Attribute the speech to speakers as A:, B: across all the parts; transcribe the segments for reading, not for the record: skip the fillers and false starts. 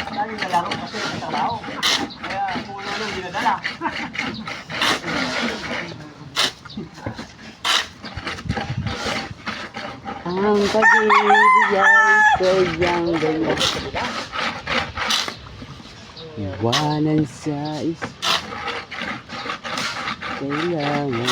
A: Dahil nalaro kasi sa trabaho. Kaya kung ano nang dinadala.
B: Ang pag-ibig ay sadyang ganyan. Iwanan sa isa kailangan.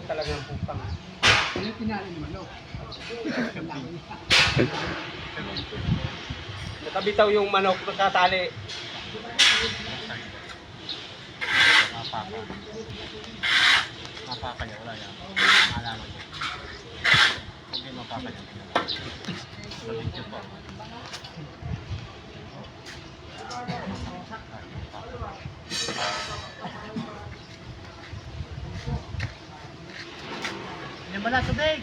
A: Talagang pupang. Ano yung tinali ni Manok? Nakabitaw yung manok nagkatali.
C: Mapapa niya, wala yan. Malaman niya. Huwag yung mapapa niya. Nabidyo po. Hindi mo na tubig.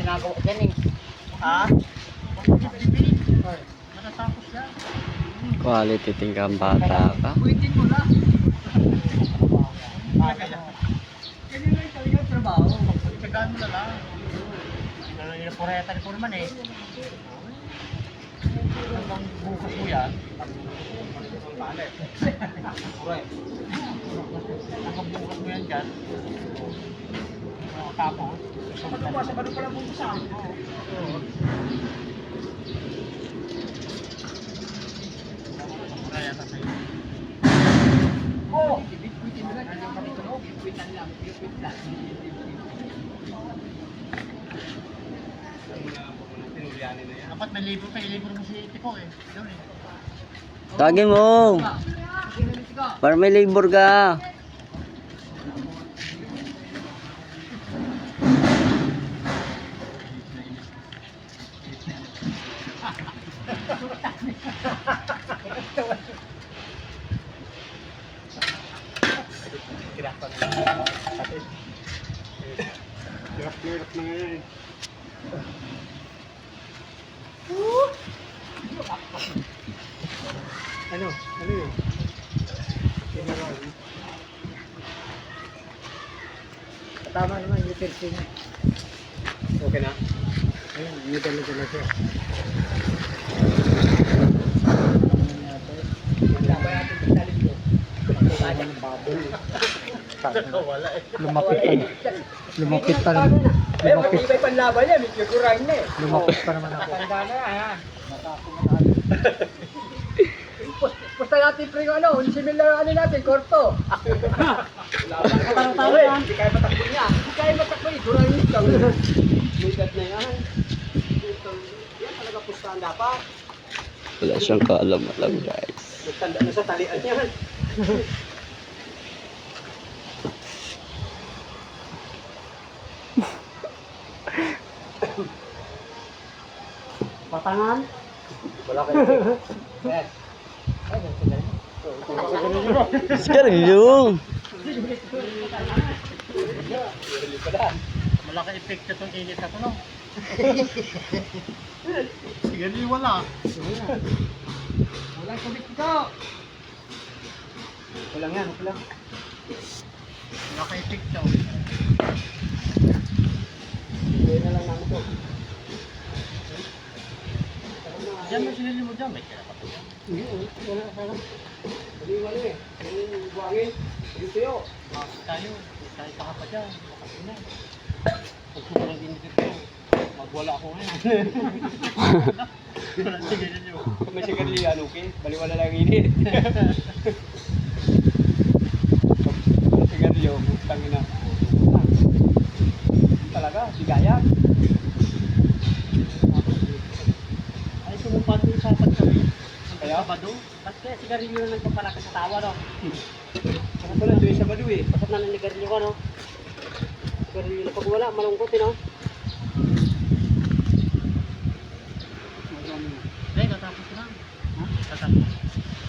A: Ginagawa dyan eh. Ha?
C: Matatapos yan.
B: Quality tingkang bata ka.
A: Buitin mo lang. Ganyan lang talaga yung trabaho.
C: Pagkagaan mo na lang. Yung pureta ni Purman eh. Hanggang bukas mo yan. Hanggang bukas mo yan dyan. Tapos,
A: Sa bano pala mong sa akin?
C: pureta sa'yo.
A: Oo! Buitin mo lang. Yung kapito mo. Buitan lang. Buit lang.
C: Dapat may libro pa, ilibro mo si Tiko eh. Yun eh.
B: Tagin mo! Para may labor ka.
C: Hirap na ngayon eh.
A: Ano? Ano yun? Tama naman yung piercing. Okay na? Ayun, middle na siya. Labay natin sa talim ko. Pagkakaya ng baboy.
C: Wala eh.
A: Lumapit pa naman. Eh, mag-ibay panlaban niya. Medyo kurang na eh.
C: Lumapit pa naman ako.
A: Tanda na ha. Pusta natin pre ano, similar ano natin, korto. Taro-taro yan. Hindi kaya matakbo niya. Hindi kaya matakbo eh. Durang nito. Lugat na yan. Yan talaga pustahan dapat.
B: Wala siyang kaalam-alam guys.
A: Nagtanda na sa talian yan. Patangan? Wala kayo. Yes.
B: Sekarang yung.
C: Malaki effect itong init na ito, no? Sige, wala.
A: Walang tubig dito. Walang yan, walang.
C: Malaki effect daw.
A: Hindi na lang namin ito.
C: Diyan mo sinili mo dyan, may kaya pa po yan.
A: Hindi, wala. Hindi, wala eh. Yung buwangin. Dito yun.
C: Tayo pa pa dyan. Makapit na. Pag sobrang init ito, magwala ako ngayon. Walang sigarilyo.
A: Kung may sigarilyo yan, okay? Baliwala lang init. Kung sigarilyo, tangin na. Talaga, sigayan.
C: Ay, sumupad yung sapat kami.
A: Kaya?
C: Sabado. Ba't kaya sigarilyo na nagpapalakas sa tawa, no?
A: Ako pala, doon sa Badu eh.
C: Pasat na ng sigarilyo ko, no? Sigarilyo na pag wala, malungkot, no? Ay, natapos ko lang. Ha? Tatapos.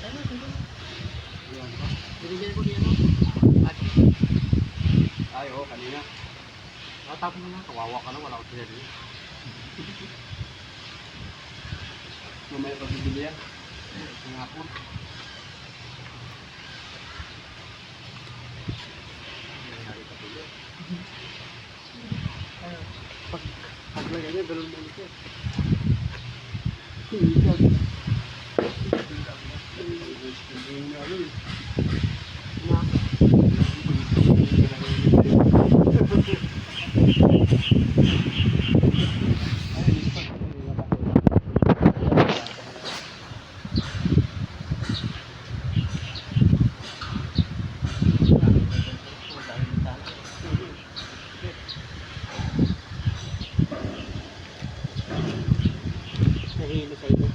C: Ay, sige. Binigyan ko niya, no?
A: Ay, oo, kanina.
C: Natapos mo na, kawawa ka na, wala ko sigarilyo.
A: Mamaya pagbibili yan.
C: Ang hapon.
A: Paglagay niya, dalawang ulit yan.
C: Nahilo sa ito.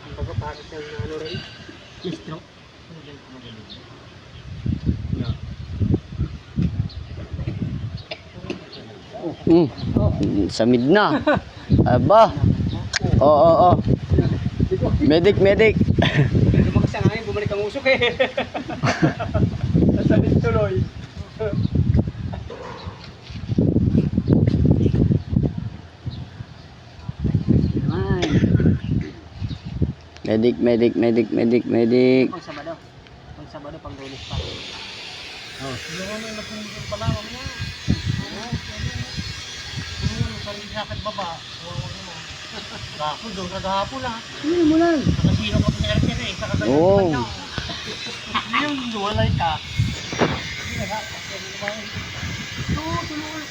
C: Ang pagkapakit ng ano rin. Mistro.
B: Samid na. Aba. Oo. Medic.
A: Lumakas ang hangin, bumalik ang usok eh. Nasabit tuloy.
B: Medic.
C: Pang Sabado. Pang Sabado, pang Lunes pa. Oh. Siguro na napungkol pala, mamaya. Sarili sakit baba. Kahapon doon, kagahapon na.
A: Hindi mo lang.
C: Nakasino ka sa RTR eh. Sa kagahapon
B: Oo.
C: niya. Yung walay ka. Tulungan.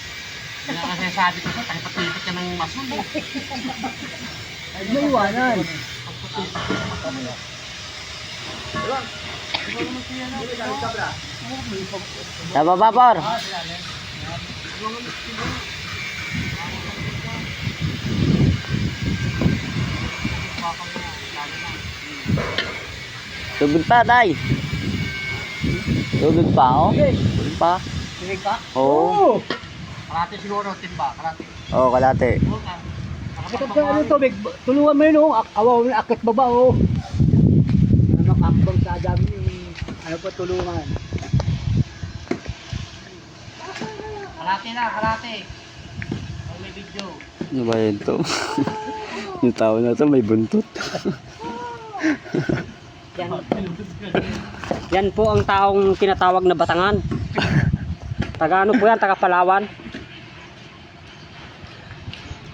C: Kaya kasi sabi ko sa tayo patipit ka ng masun eh.
A: Ay, may iwanan.
B: Tama ba, par? Tubig pa, tay. Tubig pa, oh. Tubig pa.
C: Sige ka?
B: Oo.
C: Kalate siguro, timba. Kalate.
B: Oo, kalate.
C: Oo ka.
A: Ito ka, ano to, Big? Tulungan mo yun, oh. Awaw na, akit baba, oh. Ano, kakbang sa dami yung, ano pa, tulungan.
C: Kalate na, kalate. Pag may video.
B: Ano ba yun to? Yung tao na to may buntot.
C: Yan po ang taong tinatawag na Batangan. Taga ano po yan, taga Palawan.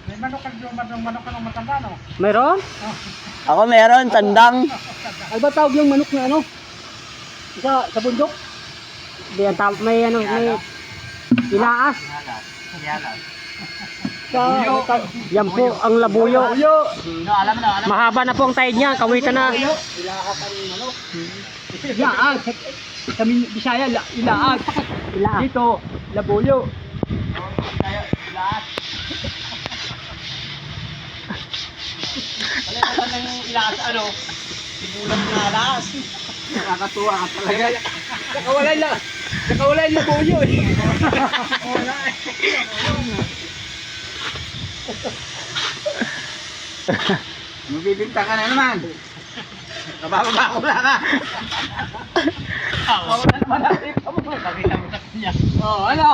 C: May manok ka ng matanda, no? Meron?
B: Ako meron, tandang.
A: Ano ba tawag yung manok na ano? Sa bundok?
C: May ano, may ilaas. Yan po ang labuyo. Mahaba na po ang tayo niya, kawitan na.
A: Ilaag. Sa Bisaya, ilaag. Dito, labuyo.
C: Ilaas ano? Simulan na alas.
A: Nakakatuwa ka talaga. Nakawala yung labuyo eh. Mabibinta ka na naman. Nabababa ko lang ka. Wala naman natin.
C: Pakita mo sa kanya.
A: Oh, ano?